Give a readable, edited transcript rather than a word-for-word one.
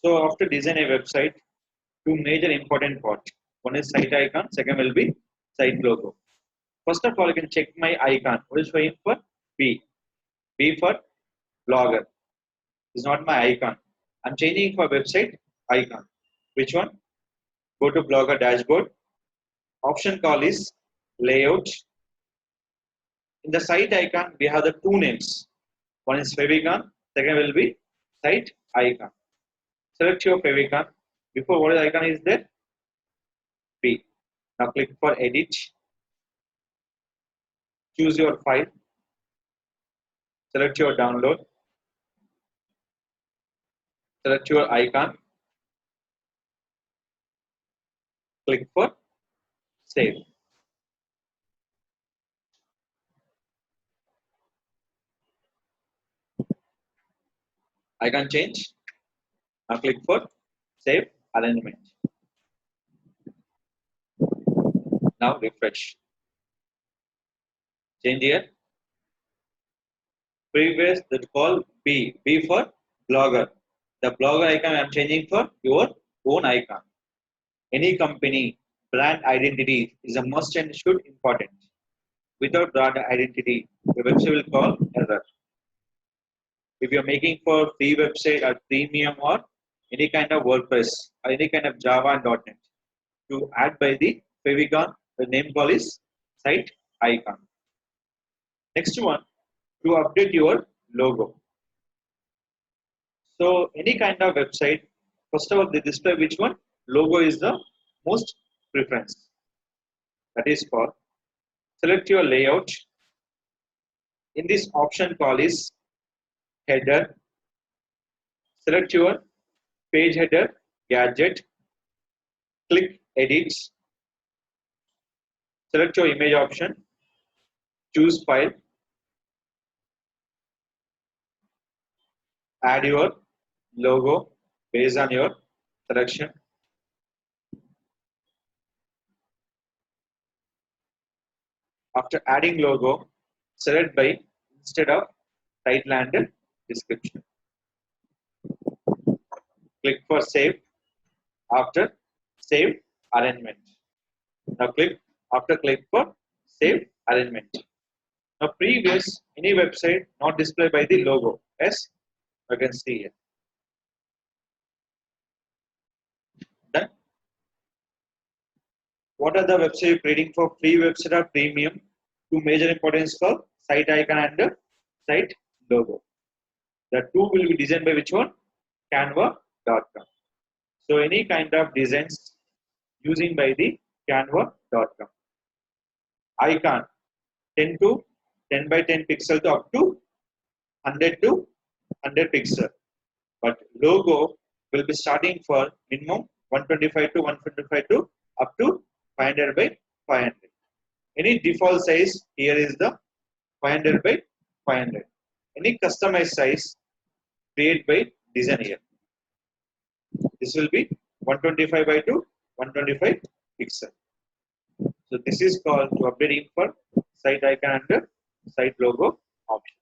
So after design a website, two major important parts. One is site icon, second will be site logo. First of all, you can check my icon. What is showing for B? B for blogger. Is not my icon. I'm changing for website icon. Which one? Go to blogger dashboard. Option call is layout. In the site icon, we have the two names. One is favicon, second will be site icon. Select your favicon. Before what icon is there? B. Now click for edit. Choose your file. Select your download. Select your icon. Click for save. Icon change. Now click for save alignment. Now refresh. Change here. Previous that call B. B for blogger. The blogger icon I am changing for your own icon. Any company brand identity is a must and should important. Without brand identity, the website will call error. If you are making for free website or premium or any kind of WordPress or any kind of Java and .NET, to add by the favicon, the name call is site icon. Next one, to update your logo. So any kind of website, first of all, they display which one logo is the most preference. That is for select your layout. In this option call is header. Select your page header, gadget. Click edit. Select your image option. Choose file. Add your logo based on your selection. After adding logo, select by instead of title and description. Click for save. After save alignment. Now click for save alignment. Now previous any website not displayed by the logo. Yes, you can see here. Then what are the website creating for free website or premium? Two major importance for site icon and site logo. The two will be designed by which one? Canva.com. So any kind of designs using by the Canva.com. Icon 10 to 10 by 10 pixel to up to 100 to 100 pixel. But logo will be starting for minimum 125 to 125 to up to 500 by 500. Any default size here is the 500 by 500. Any customized size created by designer. This will be 125 by 2 125 pixel. So this is called to updating for site icon and site logo option.